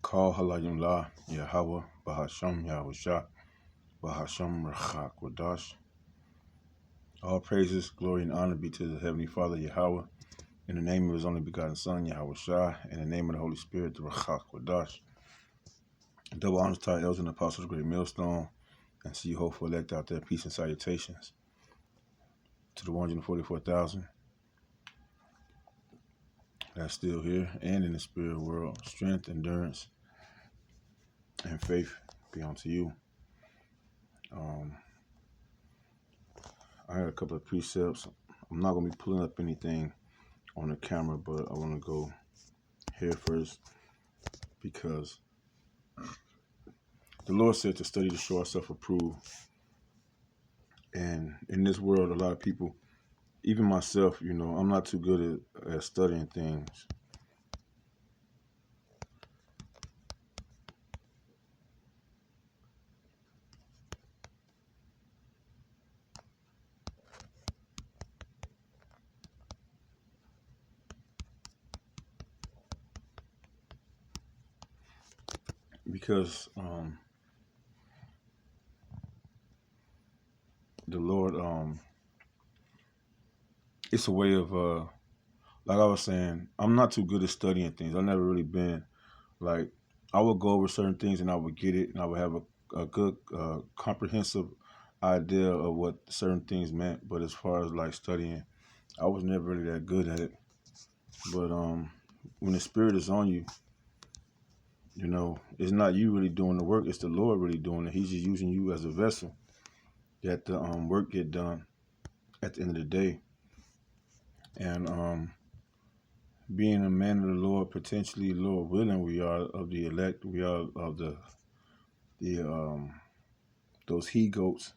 Call Halayullah, Yahweh, Bahasham, Yahushua, Bahasham, Rachak, Wadash. All praises, glory, and honor be to the Heavenly Father, Yahweh, in the name of His only begotten Son, Yahushua, in the name of the Holy Spirit, the Rachak, Wadash. Double honors to our elders and apostles, great millstone, and see you hopeful elect out there. Peace and salutations to the 144,000 that's still here and in the spirit world. Strength, endurance, and faith be unto you. I had a couple of precepts. I'm not going to be pulling up anything on the camera, but I want to go here first because the Lord said to study to show ourselves approved. And in this world, a lot of people, even myself, I'm not too good at studying things. Because the Lord, it's a way of, like I was saying, I'm not too good at studying things. I've never really been, like, I would go over certain things and I would get it and I would have a good, comprehensive idea of what certain things meant. But as far as like studying, I was never really that good at it. But when the Spirit is on you, it's not you really doing the work, it's the Lord really doing it. He's just using you as a vessel that the work get done at the end of the day. And being a man of the Lord, potentially, Lord willing, we are of the elect, we are of the those he-goats,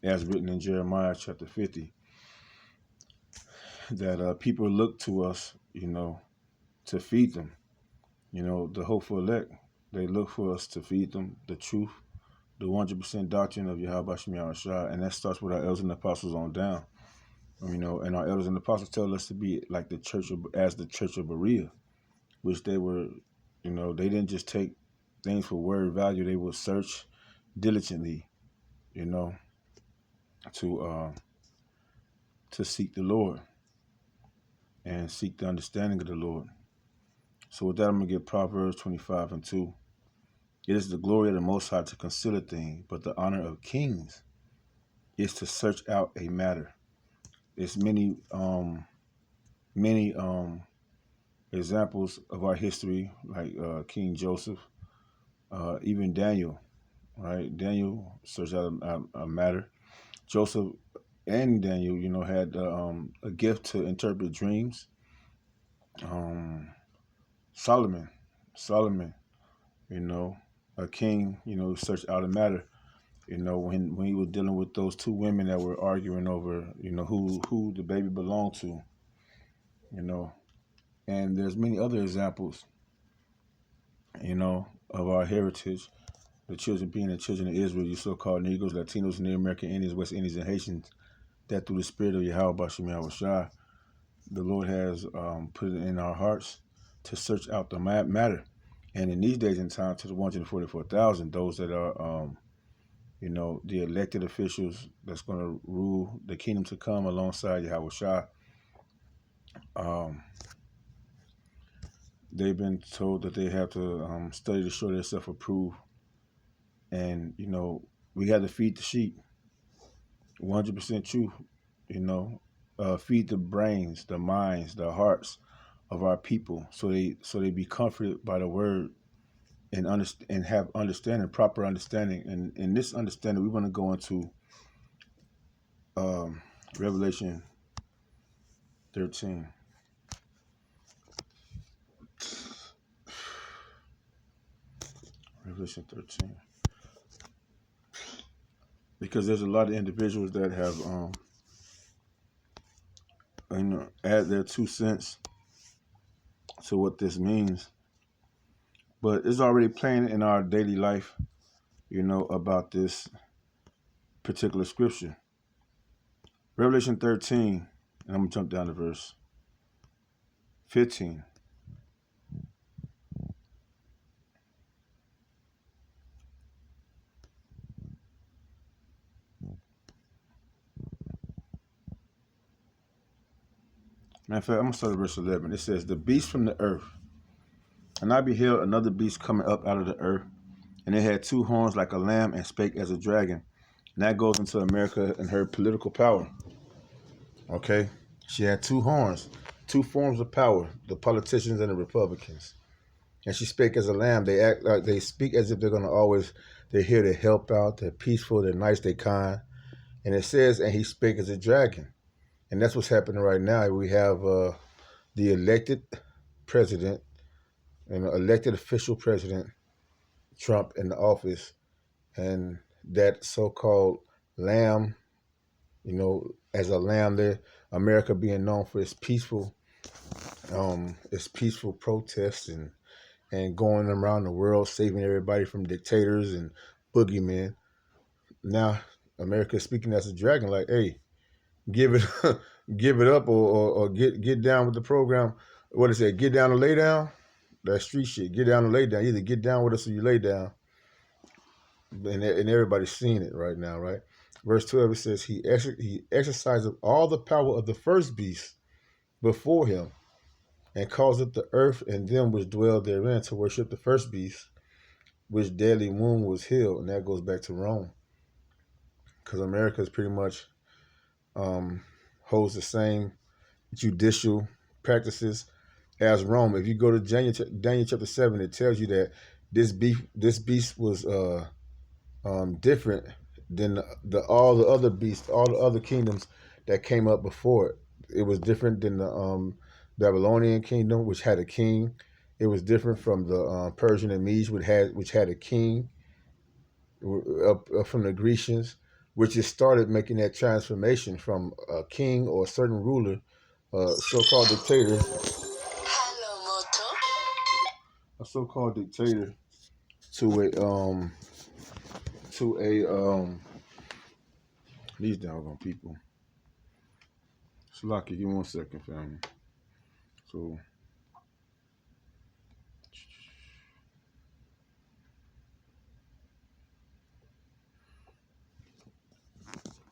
as written in Jeremiah chapter 50, that people look to us, to feed them. The hopeful elect, they look for us to feed them the truth, the 100% doctrine of Yahweh Shem Yahushua, and that starts with our elders and apostles on down. And our elders and apostles tell us to be like the church of Berea, which they were, they didn't just take things for word value. They would search diligently, to seek the Lord and seek the understanding of the Lord. So with that, I'm going to get Proverbs 25:2. It is the glory of the Most High to conceal a thing, but the honor of kings is to search out a matter. There's many examples of our history, like King Joseph, even Daniel, right? Daniel searched out a matter. Joseph and Daniel, had a gift to interpret dreams. Solomon, a king, searched out a matter. When he was dealing with those two women that were arguing over, who the baby belonged to, and there's many other examples, of our heritage, the children being the children of Israel, you so-called Negroes, Latinos, Native American Indians, West Indies, and Haitians, that through the spirit of Yahweh Shem Yahushua, the Lord has put it in our hearts to search out the matter. And in these days and times, to the 144,000, those that are, the elected officials that's going to rule the kingdom to come alongside Yahushua, they've been told that they have to study to show themselves approved. And, we have to feed the sheep. 100% truth, feed the brains, the minds, the hearts of our people so they be comforted by the word and have understanding, proper understanding. And in this understanding, we want to go into Revelation 13. Revelation 13. Because there's a lot of individuals that have add their 2 cents to what this means. But it's already plain in our daily life, about this particular scripture. Revelation 13, and I'm going to jump down to verse 15. Matter of fact, I'm going to start at verse 11. It says, the beast from the earth. And I beheld another beast coming up out of the earth, and it had 2 horns like a lamb, and spake as a dragon. And that goes into America and her political power. Okay? She had 2 horns, 2 forms of power, the politicians and the Republicans. And she spake as a lamb. They act like they speak as if they're going to always, they're here to help out, they're peaceful, they're nice, they're kind. And it says, and he spake as a dragon. And that's what's happening right now. We have the elected president, and elected official president, Trump, in the office, and that so-called lamb, as a lamb there, America being known for its peaceful protests and going around the world saving everybody from dictators and boogeymen. Now America is speaking as a dragon, like, hey, give it give it up, or get down with the program. What is it? Get down and lay down. That street shit. Get down and lay down. Either get down with us or you lay down. And everybody's seeing it right now, right? Verse 12, it says, he exercised all the power of the first beast before him, and caused the earth and them which dwell therein to worship the first beast, which deadly wound was healed. And that goes back to Rome, because America is pretty much holds the same judicial practices as Rome. If you go to Daniel chapter 7, it tells you that this beast was different than all the other beasts, all the other kingdoms that came up before it. It was different than the Babylonian kingdom, which had a king. It was different from the Persian and Medes, which had a king, up from the Grecians, which just started making that transformation from a king or a certain ruler, so-called dictator, a so-called dictator, to a these doggone people. Slocky, give me 1 second, family. So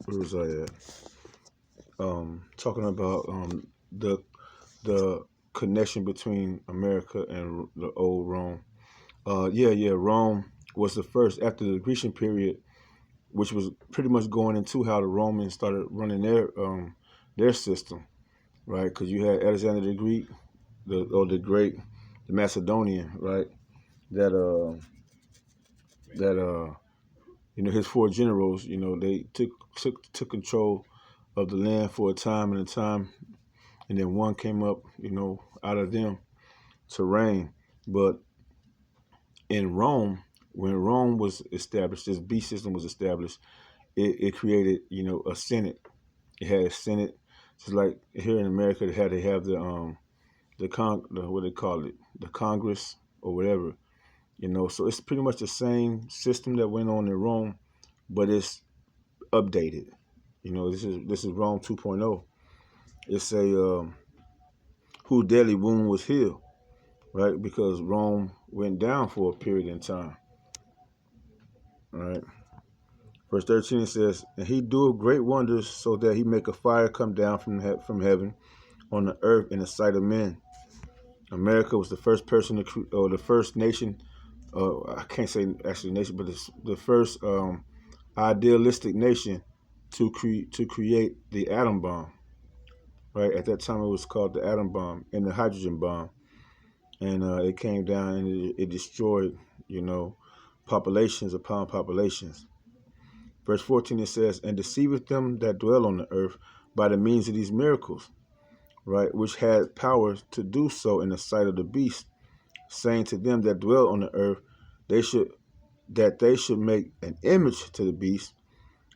where was I at? Talking about the connection between America and the old Rome. Rome was the first after the Grecian period, which was pretty much going into how the Romans started running their system, right? Because you had Alexander the Greek, the Great, the Macedonian, right? That his 4 generals, they took control of the land for a time, and then one came up, out of them to reign. But in Rome, when Rome was established, this beast system was established, it created, a Senate. It had a Senate, just like here in America, they have the what they call it, the Congress or whatever, So it's pretty much the same system that went on in Rome, but it's updated. This is Rome 2.0. It's a whose deadly wound was healed, right? Because Rome went down for a period in time. All right. Verse 13 says, and he doeth great wonders, so that he make a fire come down from heaven on the earth in the sight of men. America was the first person or the first nation. I can't say actually nation, but it's the first idealistic nation to create the atom bomb. Right, at that time it was called the atom bomb and the hydrogen bomb, and it came down and it destroyed, populations upon populations. Verse 14 it says, and deceiveth them that dwell on the earth by the means of these miracles, right, which had power to do so in the sight of the beast, saying to them that dwell on the earth, they should make an image to the beast,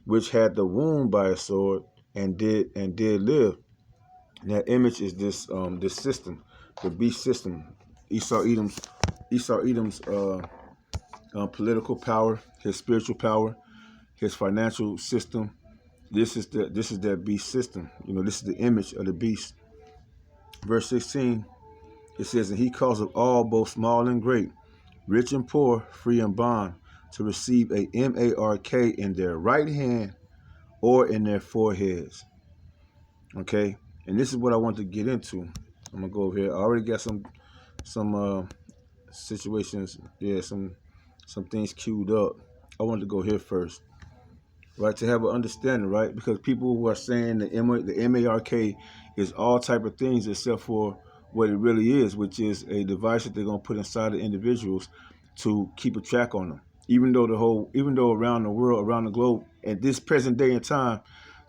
which had the wound by a sword and did live. And that image is this system, the beast system, Esau Edom's political power, his spiritual power, his financial system. This is that beast system. This is the image of the beast. Verse 16, it says, and he causeth all, both small and great, rich and poor, free and bond, to receive a mark in their right hand or in their foreheads. Okay, And this is what I want to get into. I'm gonna go over here. I already got some situations, yeah, some things queued up. I wanted to go here first, right, to have an understanding, right? Because people who are saying the MARK is all type of things except for what it really is, which is a device that they're gonna put inside the individuals to keep a track on them. Even though around the world, around the globe, at this present day and time,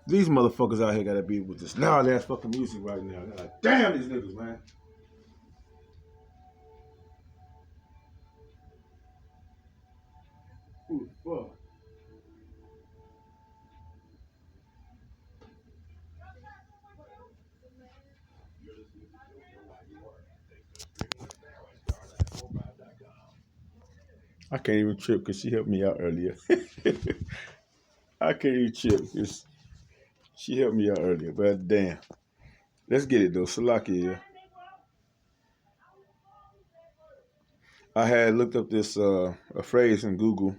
these motherfuckers out here gotta be with this loud ass fucking music right now. They're like, damn these niggas, man. Who the fuck? I can't even trip because she helped me out earlier. I can't even trip because she helped me out earlier. But damn. Let's get it though. Salakia. I had looked up this a phrase in Google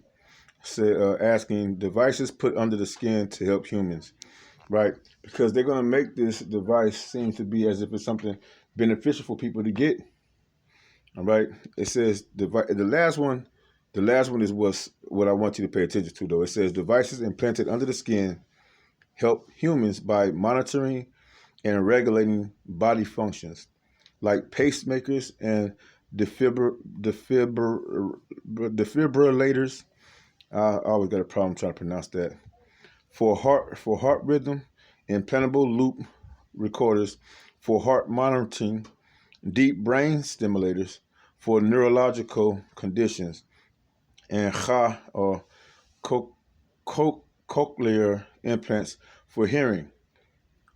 said asking devices put under the skin to help humans, right? Because they're gonna make this device seem to be as if it's something beneficial for people to get. All right. It says the last one is what I want you to pay attention to though. It says devices implanted under the skin help humans by monitoring and regulating body functions like pacemakers and defibrillators. I always got a problem trying to pronounce that. For heart rhythm, implantable loop recorders for heart monitoring, deep brain stimulators for neurological conditions, and or co- cochlear implants for hearing.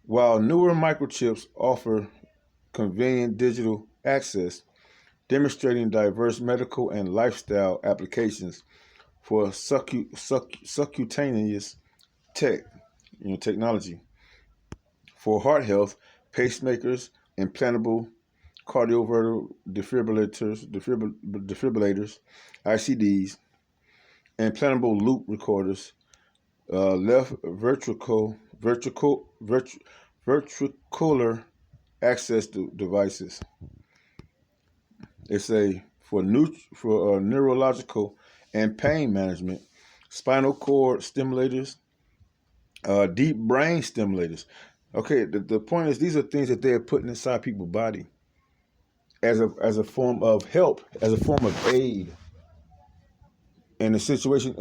While newer microchips offer convenient digital access, demonstrating diverse medical and lifestyle applications for subcutaneous technology. For heart health, pacemakers, implantable cardioverter defibrillators, ICDs, implantable loop recorders, left ventricular access to devices. It's for neurological and pain management, spinal cord stimulators, deep brain stimulators. Okay, the point is these are things that they are putting inside people's body as a form of help, as a form of aid in the situation.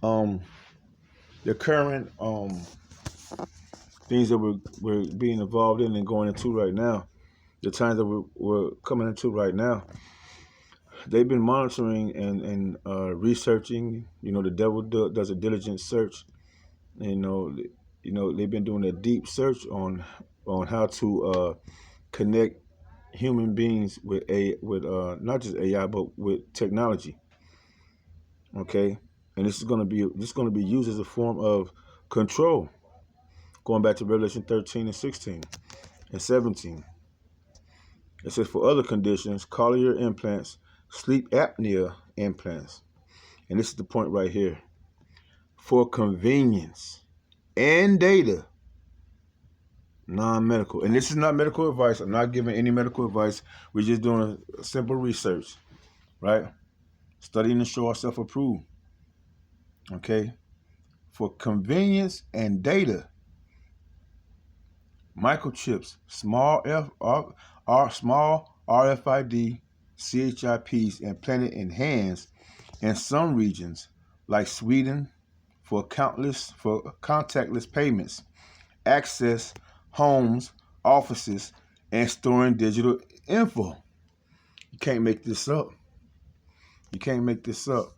Um the current things that we're being involved in and going into right now, the times that we're coming into right now. They've been monitoring and researching. The devil does a diligent search. You know, they've been doing a deep search on how to connect human beings with not just AI but with technology. Okay, and this is going to be used as a form of control. Going back to Revelation 13 and 16 and 17, it says for other conditions, cochlear implants, sleep apnea implants, and this is the point right here. For convenience and data, non-medical. And this is not medical advice. I'm not giving any medical advice. We're just doing simple research, right? Studying to show ourselves approved. Okay? For convenience and data, microchips, small RFID CHIPs implanted in hands in some regions, like Sweden, for contactless payments, access homes, offices, and storing digital info. You can't make this up. You can't make this up.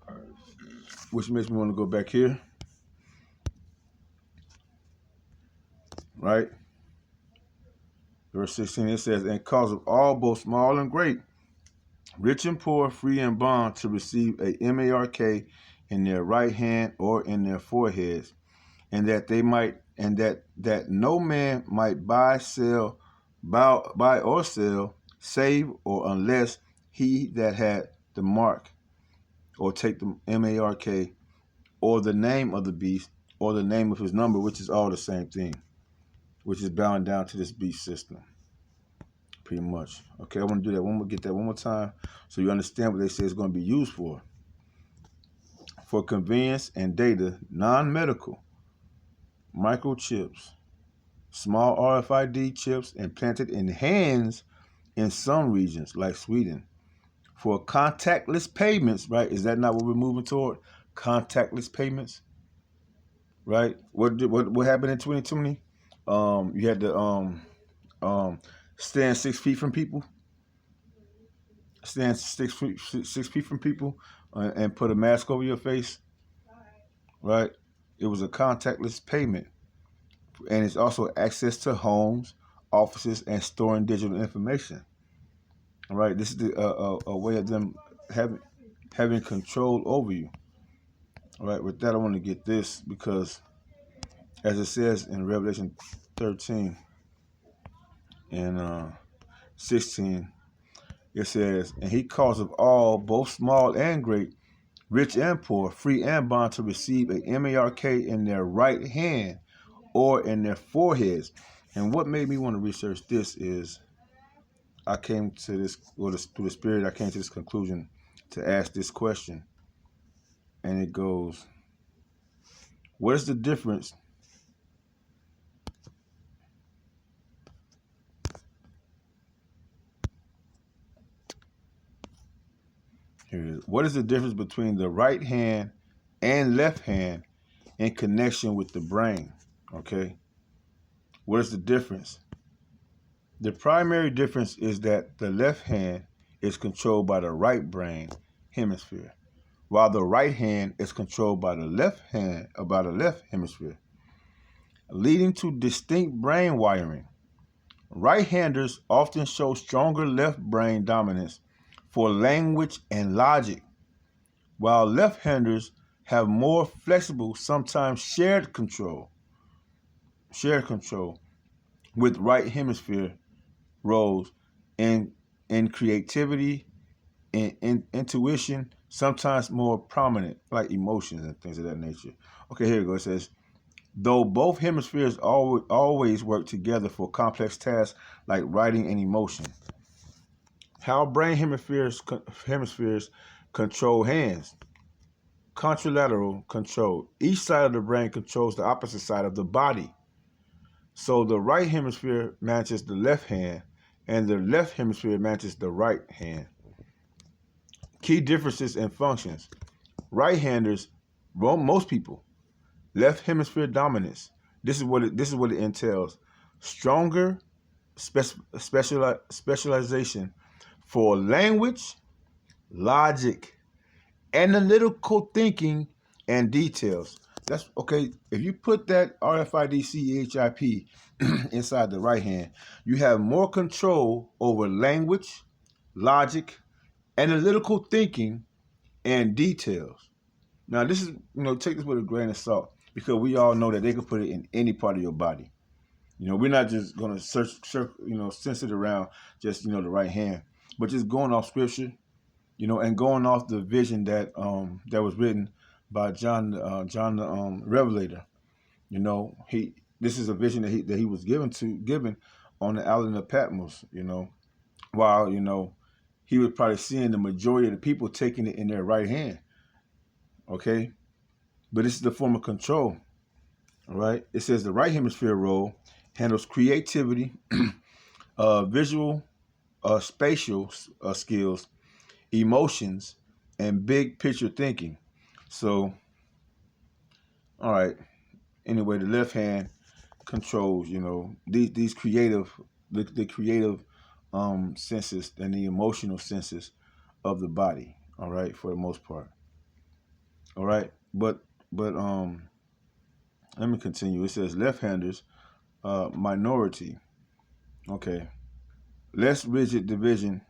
Which makes me want to go back here. Right? Verse 16, it says, and cause of all, both small and great, rich and poor, free and bond, to receive a MARK in their right hand or in their foreheads, and that no man might buy or sell, save or unless he that had the mark, or take the MARK, or the name of the beast, or the name of his number, which is all the same thing. which is bound down to this beast system, pretty much. Okay, I want to do that one more, get that one more time, so you understand what they say it's going to be used for. For convenience and data, non-medical, microchips, small RFID chips implanted in hands in some regions, like Sweden. For contactless payments, right? Is that not what we're moving toward? Contactless payments, right? What happened in 2020? You had to stand 6 feet from people, stand 6 feet from people, and put a mask over your face, right? It was a contactless payment, and it's also access to homes, offices, and storing digital information. All right, this is a way of them having control over you. All right, with that, I want to get this because, as it says in Revelation 13 and 16, it says, "And he causeth all, both small and great, rich and poor, free and bond, to receive a mark in their right hand or in their foreheads." And what made me want to research this is I came to this, through the Spirit, I came to this conclusion to ask this question. And it goes, what is the difference here it is. What is the difference between the right hand and left hand in connection with the brain? Okay. What is the difference? The primary difference is that the left hand is controlled by the right brain hemisphere, while the right hand is controlled by the left hemisphere, leading to distinct brain wiring. Right-handers often show stronger left brain dominance for language and logic, while left-handers have more flexible, sometimes shared control with right hemisphere roles in creativity and intuition, sometimes more prominent, like emotions and things of that nature. Okay, here it goes. It says, though both hemispheres always work together for complex tasks like writing and emotion. How brain hemispheres control hands. Contralateral control. Each side of the brain controls the opposite side of the body. So the right hemisphere manages the left hand, and the left hemisphere manages the right hand. Key differences and functions. Right-handers, most people, left hemisphere dominance. This is what it entails. Stronger specialization for language, logic, analytical thinking, and details. That's okay. If you put that RFID CHIP inside the right hand, you have more control over language, logic, analytical thinking, and details. Now, this is, take this with a grain of salt, because we all know that they can put it in any part of your body. We're not just going to sense it around just, the right hand, but just going off scripture, and going off the vision that that was written by John the Revelator. This is a vision that he was given on the island of Patmos. While he was probably seeing the majority of the people taking it in their right hand. Okay, but this is the form of control. All right, it says the right hemisphere role handles creativity, visual, spatial skills, emotions, and big picture thinking. So, all right. Anyway, the left hand controls, these creative, the creative senses and the emotional senses of the body. All right, for the most part. All right, but let me continue. It says left-handers, minority. Okay, less rigid division.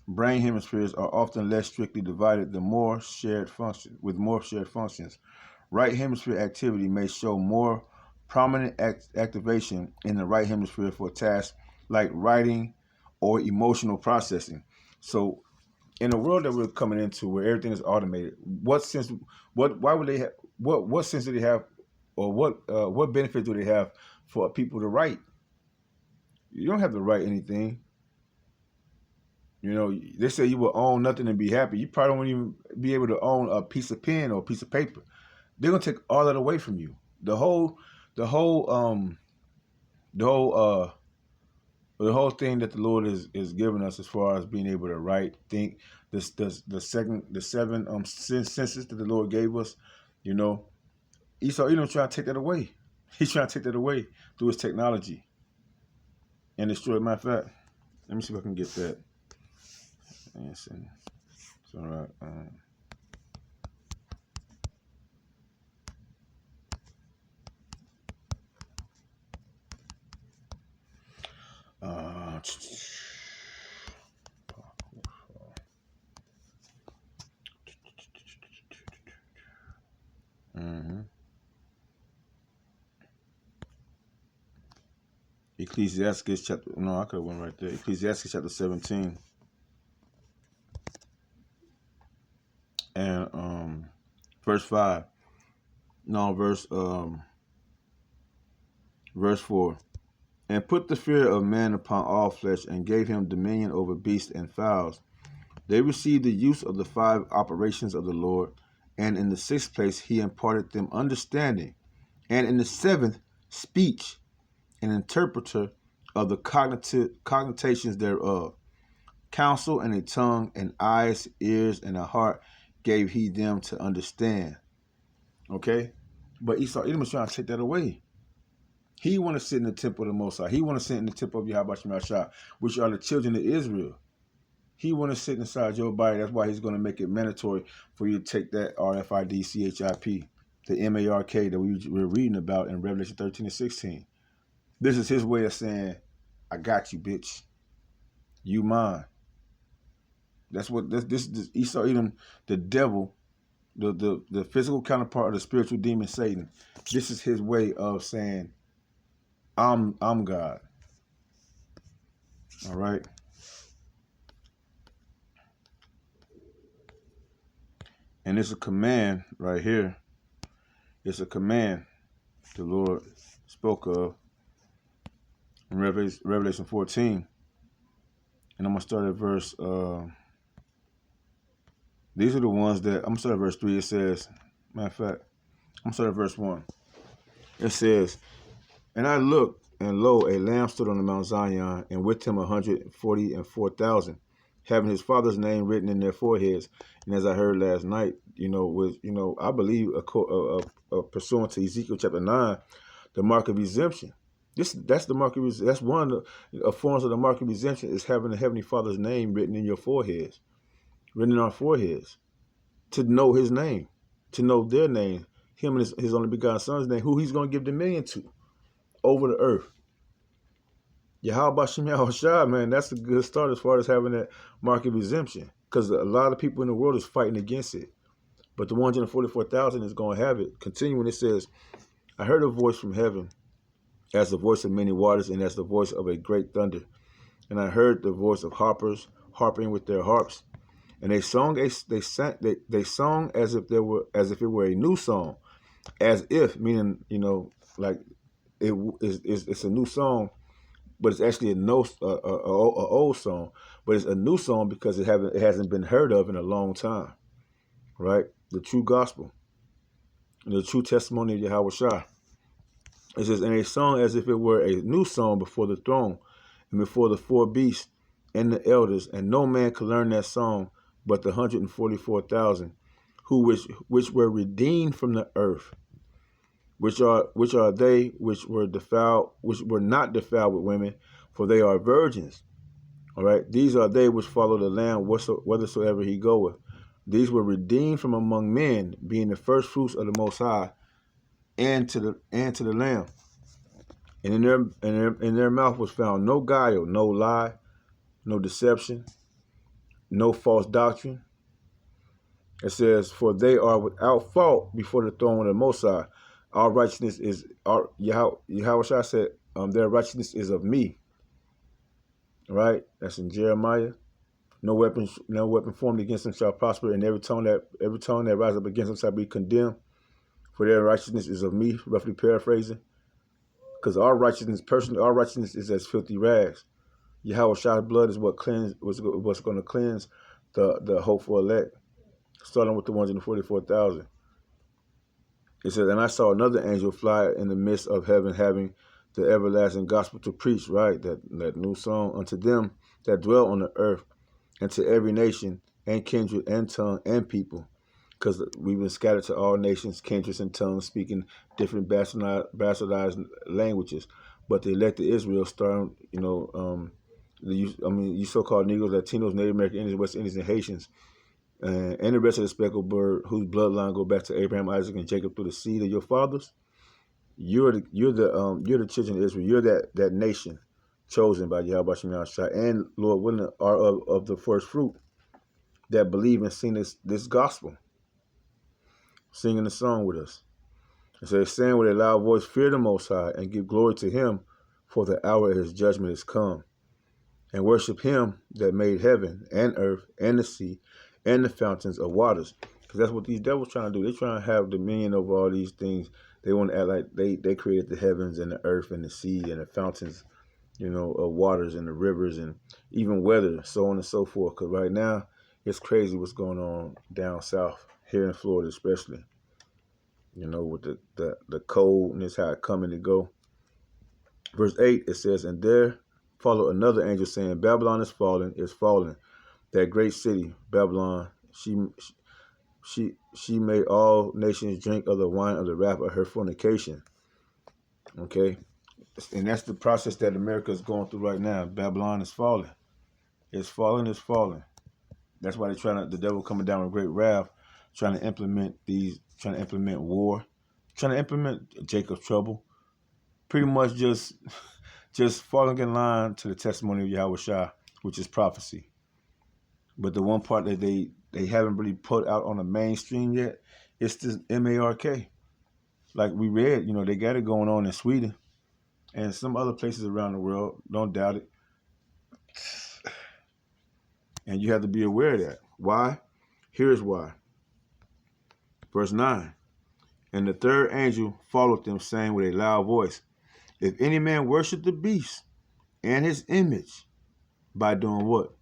Brain hemispheres are often less strictly divided with more shared functions. Right hemisphere activity may show more prominent activation in the right hemisphere for tasks like writing or emotional processing. So, in a world that we're coming into where everything is automated, why would they have, what sense do they have, or what benefit do they have for people to write. You don't have to write anything. You know, they say you will own nothing and be happy. You probably won't even be able to own a piece of pen or a piece of paper. They're gonna take all that away from you. The whole, the whole, the whole, the whole thing that the Lord is giving us as far as being able to write, think. The seven senses that the Lord gave us. You know, Esau, trying to take that away. He's trying to take that away through his technology and destroy it. Matter of fact, let me see if I can get that. It's all right. Mm-hmm. Ecclesiastes chapter. No, I could have went right there. Ecclesiastes chapter 17. And verse 5. No, verse 4. And put the fear of man upon all flesh, and gave him dominion over beasts and fowls. They received the use of the 5 operations of the Lord, and in the 6th place he imparted them understanding, and in the 7th speech, an interpreter of the cogitations thereof. Counsel and a tongue, and eyes, ears, and a heart gave he them to understand. Okay? But Esau, Edom was trying to take that away. He want to sit in the temple of the Most High. He want to sit in the temple of Yahweh Shemashah, which are the children of Israel. He want to sit inside your body. That's why he's going to make it mandatory for you to take that RFID CHIP, the MARK that we're reading about in Revelation 13 and 16. This is his way of saying, I got you, bitch. You mine. That's what this Esau Edom, the devil, the physical counterpart of the spiritual demon Satan. This is his way of saying, I'm God. All right. And it's a command right here. It's a command the Lord spoke of in Revelation 14. And I'm going to start at verse, these are the ones that, I'm going to start at verse 3. It says, matter of fact, I'm going to start at verse 1. It says, and I looked, and lo, a lamb stood on the Mount Zion, and with him 144,000, having his father's name written in their foreheads. And as I heard last night, I believe pursuant to Ezekiel chapter 9, the mark of exemption. That's the mark of exemption. That's one of the forms of the mark of exemption, is having the Heavenly Father's name written in your foreheads, written in our foreheads, to know his name, to know their name, him and his only begotten son's name, who he's going to give dominion to over the earth. Yahweh Shem Yahushua, man, that's a good start as far as having that mark of exemption, because a lot of people in the world is fighting against it. But the 144,000 is going to have it. Continuing, it says, I heard a voice from heaven, as the voice of many waters, and as the voice of a great thunder. And I heard the voice of harpers harping with their harps, and they sung as if it were a new song, as if, meaning, like it's a new song, but it's actually a old song, but it's a new song because it hasn't been heard of in a long time, right? The true gospel, and the true testimony of Yahweh Shai. It says, and a song as if it were a new song before the throne, and before the 4 beasts and the elders, and no man could learn that song but the 144,000, which were redeemed from the earth, which are they which were not defiled with women, for they are virgins. All right, these are they which follow the Lamb whithersoever he goeth. These were redeemed from among men, being the first fruits of the Most High, and to the Lamb. And in their mouth was found no guile, no lie, no deception, no false doctrine. It says, for they are without fault before the throne of the Most High. Our righteousness is Yahweh Shai said, their righteousness is of me. Right? That's in Jeremiah. No weapon formed against them shall prosper, and every tongue that rises up against them shall be condemned. For their righteousness is of me, roughly paraphrasing. Because our righteousness is as filthy rags. Yahweh blood is what's going to cleanse the hopeful elect, starting with the 144,000. It says, and I saw another angel fly in the midst of heaven, having the everlasting gospel to preach, right? That new song unto them that dwell on the earth, and to every nation and kindred and tongue and people. Because we've been scattered to all nations, kindreds, and tongues, speaking different bastardized languages. But the elected Israel, starting, you so-called Negroes, Latinos, Native American Indians, West Indians, and Haitians, and the rest of the speckled bird, whose bloodline go back to Abraham, Isaac, and Jacob through the seed of your fathers. You're the children of Israel. You're that nation chosen by Yahweh Shem Yahshua, and Lord willing are of the first fruit that believe and sing this gospel, singing the song with us. And so they're saying with a loud voice, fear the Most High and give glory to him, for the hour of his judgment is come. And worship him that made heaven and earth and the sea and the fountains of waters. Because that's what these devils trying to do. They're trying to have dominion over all these things. They want to act like they created the heavens and the earth and the sea and the fountains, of waters and the rivers and even weather, so on and so forth. Because right now, it's crazy what's going on down south, here in Florida especially. With the coldness, how it come and it go. Verse 8, it says, and there followed another angel saying, Babylon is fallen, that great city, Babylon. She made all nations drink of the wine of the wrath of her fornication. Okay? And that's the process that America is going through right now. Babylon is falling. It's falling. That's why the devil coming down with great wrath, trying to implement war, trying to implement Jacob's trouble. Pretty much just falling in line to the testimony of Yahweh Shah, which is prophecy. But the one part that they haven't really put out on the mainstream yet, it's this MARK. Like we read, they got it going on in Sweden and some other places around the world. Don't doubt it. And you have to be aware of that. Why? Here's why. Verse 9. And the third angel followed them, saying with a loud voice, if any man worship the beast and his image, by doing what?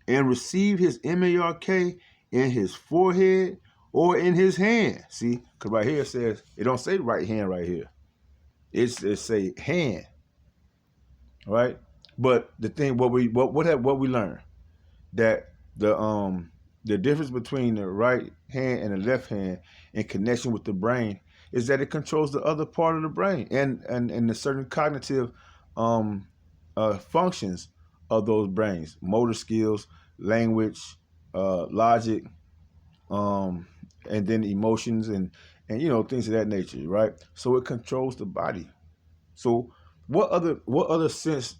And receive his MARK in his forehead or in his hand. See, because right here it says, it don't say right hand right here. It say hand. Right? But the thing, what we learned, that the difference between the right hand and the left hand in connection with the brain is that it controls the other part of the brain and the certain cognitive functions of those brains, motor skills, language, logic, and then emotions and things of that nature, right? So it controls the body. So what other sense,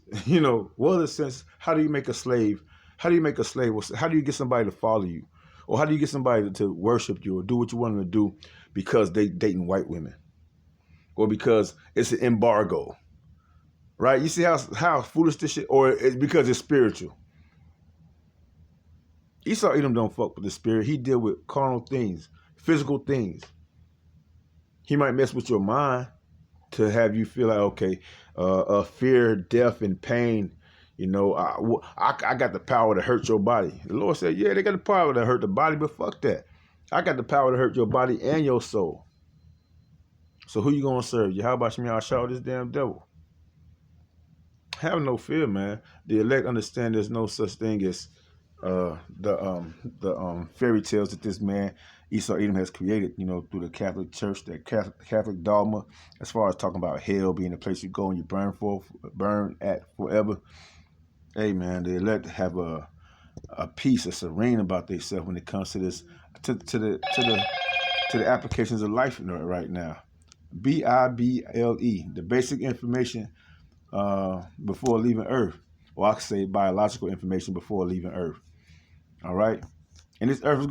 how do you make a slave? How do you make a slave? How do you get somebody to follow you? Or how do you get somebody to worship you or do what you want them to do because they dating white women? Or because it's an embargo, right? You see how foolish this shit, or it's because it's spiritual. Esau Edom don't fuck with the spirit. He deal with carnal things, physical things. He might mess with your mind to have you feel like, okay, fear, death, and pain. I got the power to hurt your body. The Lord said, yeah, they got the power to hurt the body, but fuck that. I got the power to hurt your body and your soul. So who you gonna serve? Yahweh Shem Yahshua, this damn devil. Have no fear, man. The elect understand there's no such thing as the fairy tales that this man Esau Edom has created, through the Catholic Church, that Catholic dogma, as far as talking about hell being the place you go and you burn at forever. Hey, man, the elect have a peace, a serene about themselves when it comes to this, to the applications of life right now. BIBLE, the basic information before leaving Earth, or I could say biological information before leaving Earth. All right, and this Earth is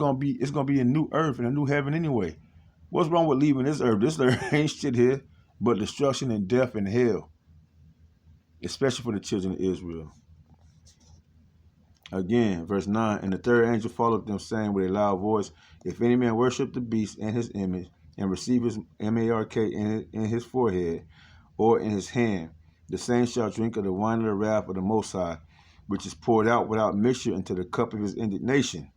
gonna be a new Earth and a new heaven anyway. What's wrong with leaving this Earth? This Earth ain't shit here but destruction and death and hell, especially for the children of Israel. Again, verse 9, and the third angel followed them, saying with a loud voice, if any man worship the beast and his image, and receive his MARK in his forehead or in his hand. The same shall drink of the wine of the wrath of the Most High, which is poured out without mixture into the cup of his indignation.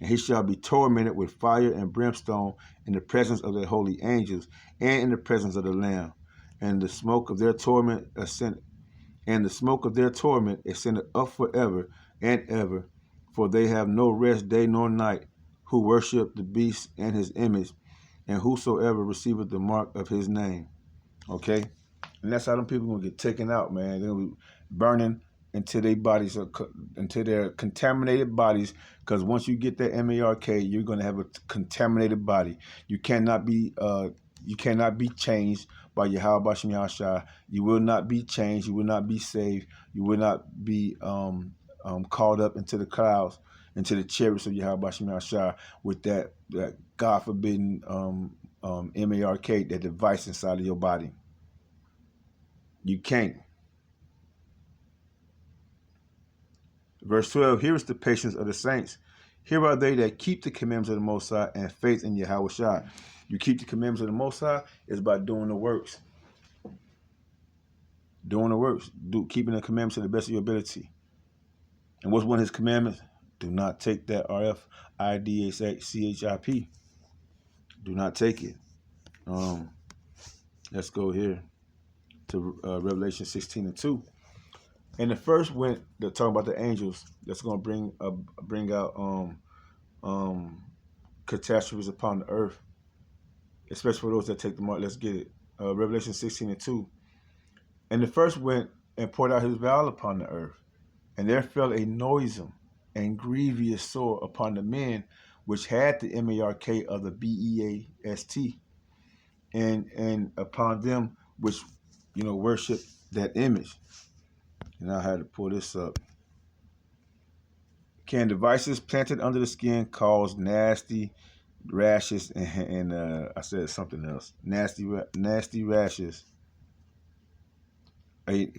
And he shall be tormented with fire and brimstone in the presence of the holy angels and in the presence of the Lamb. And the smoke of their torment ascended up forever and ever, for they have no rest day nor night, who worship the beast and his image, and whosoever receiveth the mark of his name. Okay? And that's how them people gonna get taken out, man. They're gonna be burning until their bodies are, until they're contaminated bodies. Because once you get that MARK, you're gonna have a contaminated body. You cannot be changed by Yahweh Bashem Yahushua. You will not be changed. You will not be saved. You will not be called up into the clouds, into the chariots of Yahweh Bashem Yahushua with that God forbidden MARK, that device inside of your body. You can't. Verse 12, here is the patience of the saints. Here are they that keep the commandments of the Most High and faith in Yahweh Shai. You keep the commandments of the Most High is by doing the works. Doing the works. Keeping the commandments to the best of your ability. And what's one of his commandments? Do not take that RFIDCHIP. Do not take it. Let's go here to Revelation 16:2. And the first went, they're talking about the angels that's going to bring out catastrophes upon the earth, especially for those that take the mark. Let's get it. Revelation 16:2. And the first went and poured out his vial upon the earth, and there fell a noisome and grievous sore upon the men which had the MARK of the BEAST, and upon them which worship that image. And I had to pull this up. Can devices planted under the skin cause nasty rashes and I said something else. Nasty rashes.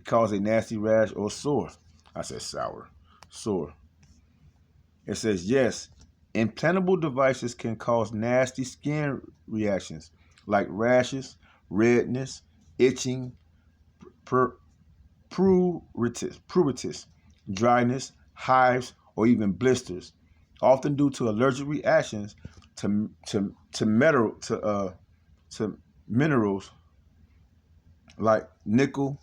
Cause a nasty rash or sore. I said sour. Sore. It says yes. Implantable devices can cause nasty skin reactions like rashes, redness, itching, pruritus, dryness, hives, or even blisters, often due to allergic reactions to minerals like nickel,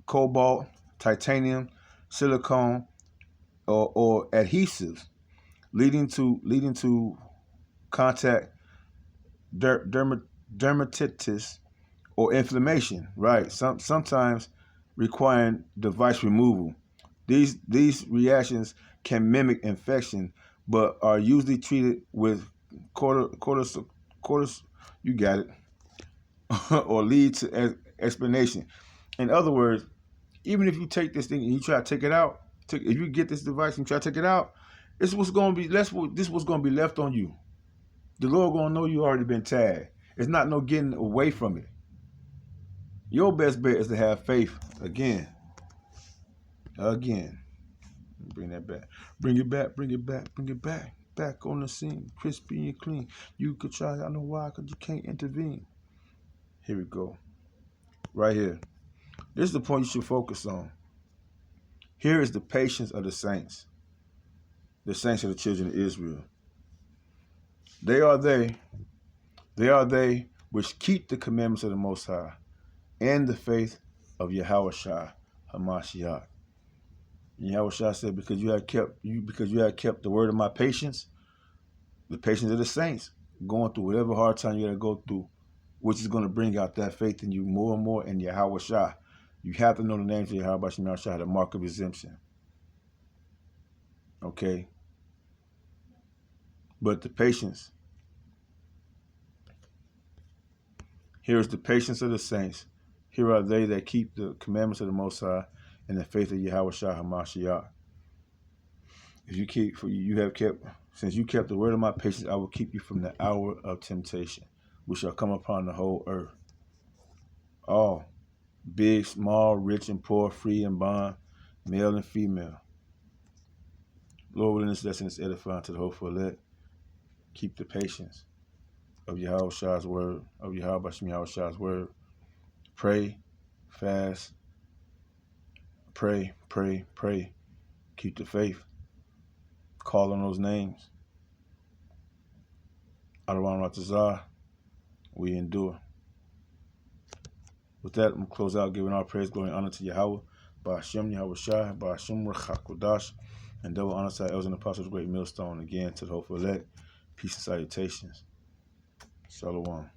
cobalt, titanium, silicone, or adhesives, leading to contact dermatitis or inflammation. Right, sometimes requiring device removal. These reactions can mimic infection, but are usually treated with cortisone. You got it, or lead to explanation. In other words, even if you take this thing and you try to take it out, if you get this device and try to take it out, this was going to be left on you. The Lord going to know you already been tagged. It's not no getting away from it. Your best bet is to have faith again. Bring that back. Bring it back. Back on the scene. Crispy and clean. You could try. I know why, because you can't intervene. Here we go. Right here. This is the point you should focus on. Here is the patience of the saints. The saints of the children of Israel. They are they which keep the commandments of the Most High and the faith of Yahweh Shai HaMashiach. And Yahweh Shai said, because you have kept the word of my patience, the patience of the saints, going through whatever hard time you got to go through, which is going to bring out that faith in you more and more in Yahweh Shai. You have to know the names of Yahweh Shai, the mark of exemption. Okay? But the patience. Here is the patience of the saints. Here are they that keep the commandments of the Most High and the faith of Yahweh Shai HaMashiach. Since you kept the word of my patience, I will keep you from the hour of temptation, which shall come upon the whole earth. All, big, small, rich and poor, free and bond, male and female. Lord willing, this lesson is edifying to the hopeful elect. Keep the patience of Yahweh Shai's word, of Yahweh Bashem Yahweh Shai's word. Pray, fast, pray, pray, pray. Keep the faith. Call on those names. Adawan Ratazah, we endure. With that, I'm going to close out giving our praise, glory, and honor to Yahweh, Ba'ashem Yahweh Shai, Ba'ashem Rechakodash, and double honor to our elders and apostles, great millstone, again to the hopeful elect. Peace and salutations. Shalom.